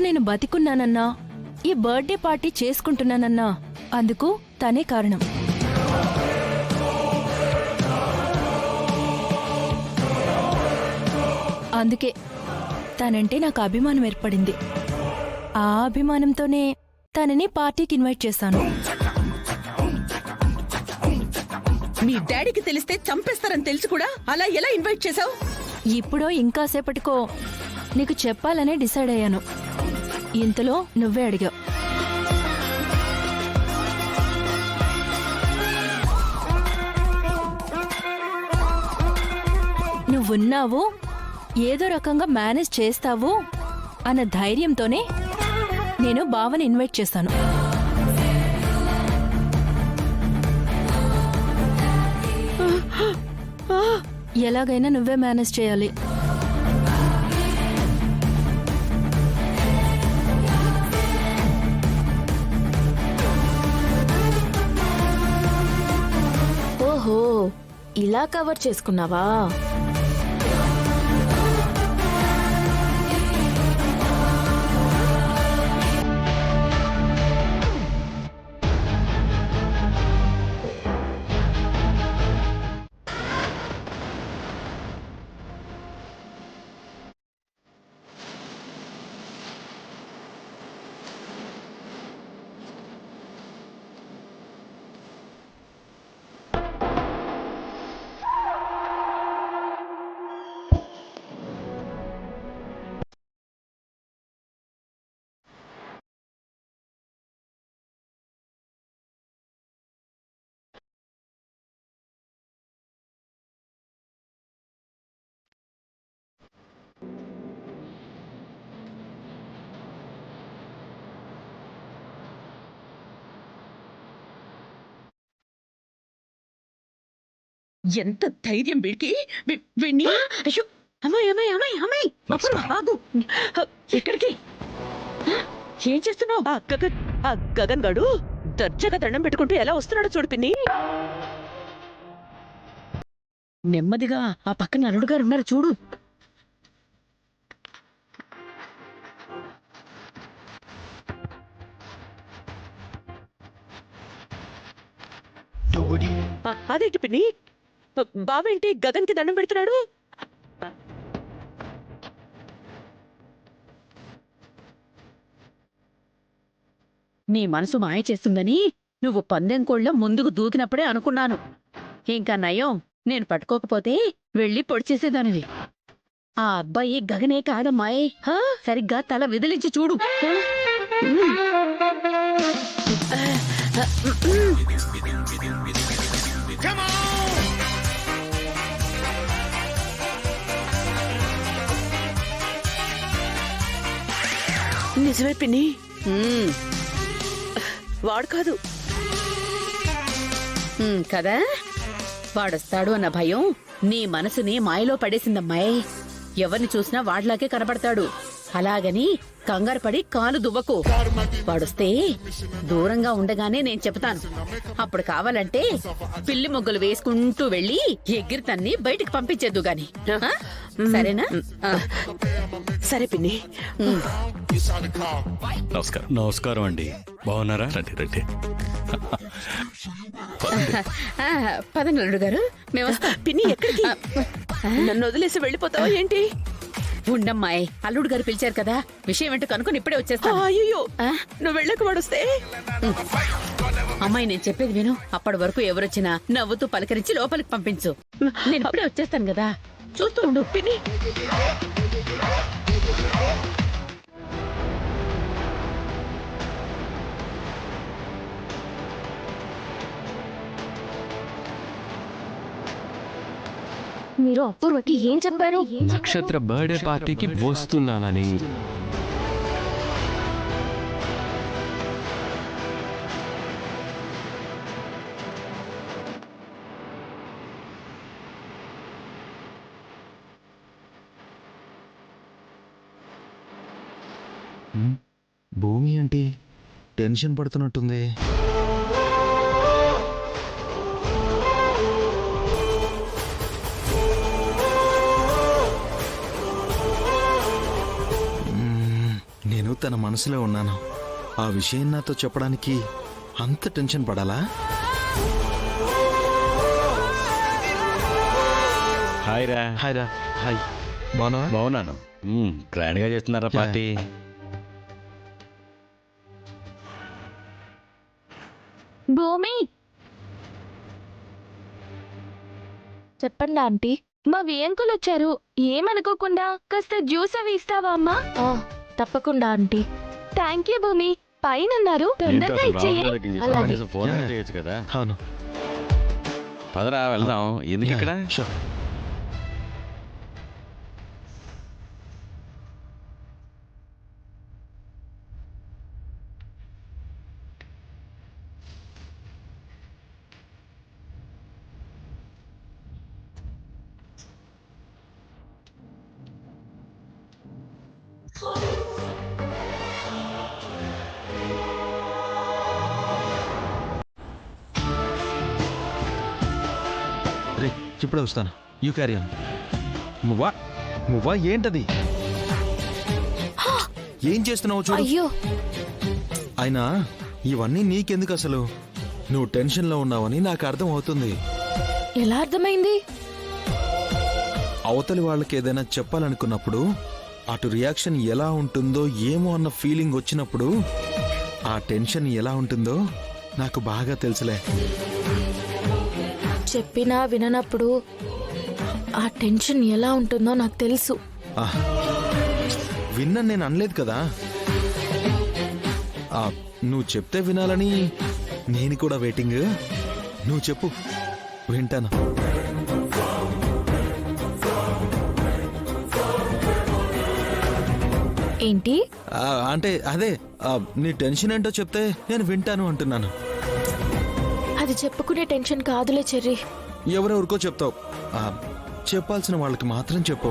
నేను బతికున్నానన్నా ఈ birthday party చేసుకుంటున్నానన్నా అందుకు తనే కారణం. అందుకే తనంటే నాకు అభిమానం ఏర్పడింది. ఆ అభిమానంతోనే తనని పార్టీకి ఇన్వైట్ చేశాను. మీ డాడీకి తెలిస్తే చంపేస్తారని తెలిసి కూడా అలా ఎలా ఇన్వైట్ చేశావు? ఇప్పుడో ఇంకాసేపటికో నీకు చెప్పాలనే డిసైడ్ అయ్యాను. ఇంతలో నువ్వే అడిగావు. నువ్వున్నావు, ఏదో రకంగా మేనేజ్ చేస్తావు అన్న ధైర్యంతోనే నేను బావని ఇన్వైట్ చేశాను. ఎలాగైనా నువ్వే మేనేజ్ చేయాలి. ఓహో, ఇలా కవర్ చేసుకున్నావా? ఎంత ధైర్యం వీడికి! వీణ్ణి అయ్యో! అమ్మాయి అమ్మాయి అమ్మాయి అమ్మాయి అప్పుడు ఆగు. ఎక్కడికి? ఏం చేస్తున్నావు? ఆ గగన్ గాడు దర్జాగా దండం పెట్టుకుంటూ ఎలా వస్తున్నాడో చూడు పిన్ని. నెమ్మదిగా ఆ పక్కన అల్లుడు గారు ఉన్నారు చూడు. అదేంటి పిన్ని, బావేంటి గగన్ కి దండం పెడుతున్నాడు? నీ మనసు మాయ చేస్తుందని నువ్వు పందెం కోళ్ళ ముందుకు దూకినప్పుడే అనుకున్నాను. ఇంకా నయం, నేను పట్టుకోకపోతే వెళ్ళి పొడిచేసేదానివి. ఆ అబ్బాయి గగనే కాదమ్మాయి, సరిగ్గా తల విదిలించి చూడు. నిజమే పిన్ని, వాడు కాదు కదా, వాడొస్తాడు అన్న భయం నీ మనసుని మాయలో పడేసిందమ్మాయి. ఎవరిని చూసినా వాడ్లాగే కనబడతాడు. అలాగని కంగారు పడి కాలు దువ్వకు. వాడొస్తే దూరంగా ఉండగానే నేను చెప్తాను. అప్పుడు కావాలంటే పిల్లి మొగ్గులు వేసుకుంటూ వెళ్లి ఎగిరి తన్ని బయటికి పంపించేద్దు గాని. సరేనా? సరే పిన్ని. నమస్కారం. నమస్కారం అండి. బాగున్నారా? రండి రండి. పదనల్లుడు గారు, మేము వస్తాం. పిన్ని ఎక్కడికి? నన్ను వదిలేసి వెళ్ళిపోతావా ఏంటి? ఉండమ్మాయి, అల్లుడు గారు పిలిచారు కదా, విషయం ఏంటో కనుక్కొని ఇప్పుడే వచ్చేస్తా. అయ్యో, నువ్వు వెళ్ళక వాడొస్తే? అమ్మాయి, నేను చెప్పేది విను. అప్పటి వరకు ఎవరొచ్చినా నవ్వుతూ పలకరించి లోపలికి పంపించు. నేను ఇప్పుడే వచ్చేస్తాను కదా, చూస్తూ ఉండు. పిన్ని, మీరు అపూర్వకి ఏం చెప్పారు? నక్షత్ర బర్త్డే పార్టీకి వస్తున్నానని. భూమి ఏంటి టెన్షన్ పడుతున్నట్టుంది. తన మనసులో ఉన్నాను. ఆ విషయం నాతో చెప్పడానికి అంత టెన్షన్ పడాలా? హాయ్ రా. హాయ్ రా. హాయ్. బాగున్నావా? బాగున్నాను. గ్రాండ్ గా చేస్తున్నారా పార్టీ? భూమి, చెప్పండి ఆంటీ. మా వియంకులు వచ్చారు. ఏమనుకోకుండా కాస్త జ్యూస్ అవి ఇస్తావా అమ్మా? తప్పకుండా ఆంటీ. థ్యాంక్ యూ భూమి. పైన ఉన్నారు, తొందరగా ఇచ్చేయి. అలాగే. Phone Yeah. చేయొచ్చు కదా. అవును. పదరా వెళ్దాం. ఎందుకు ఇక్కడ? Sure. రే, ఇప్పుడే వస్తాను. You carry on. మువ్వా, మువ్వా ఏంటది? ఏం చేస్తున్నావు చూడు. అయ్యో, అయినా ఇవన్నీ నీకెందుకు అసలు? నువ్వు టెన్షన్లో ఉన్నావని నాకు అర్థం అవుతుంది. ఎలా అర్థమైంది? అవతలి వాళ్ళకి ఏదైనా చెప్పాలనుకున్నప్పుడు అటు రియాక్షన్ ఎలా ఉంటుందో ఏమో అన్న ఫీలింగ్ వచ్చినప్పుడు ఆ టెన్షన్ ఎలా ఉంటుందో నాకు బాగా తెలుసులే. చెప్పినా విననప్పుడు ఆ టెన్షన్ ఎలా ఉంటుందో నాకు తెలుసు. విన్నాను, నేను అనలేదు కదా. నువ్వు చెప్తే వినాలని నేను కూడా వెయిటింగ్. నువ్వు చెప్పు, వింటాను. ఏంటి? అంటే అదే, నీ టెన్షన్ ఏంటో చెప్తే నేను వింటాను అంటున్నాను. అది చెప్పుకునే టెన్షన్ కాదులే చెర్రీ. ఎవరెవరికో చెప్తావు. చెప్పాల్సిన వాళ్ళకి మాత్రం చెప్పు.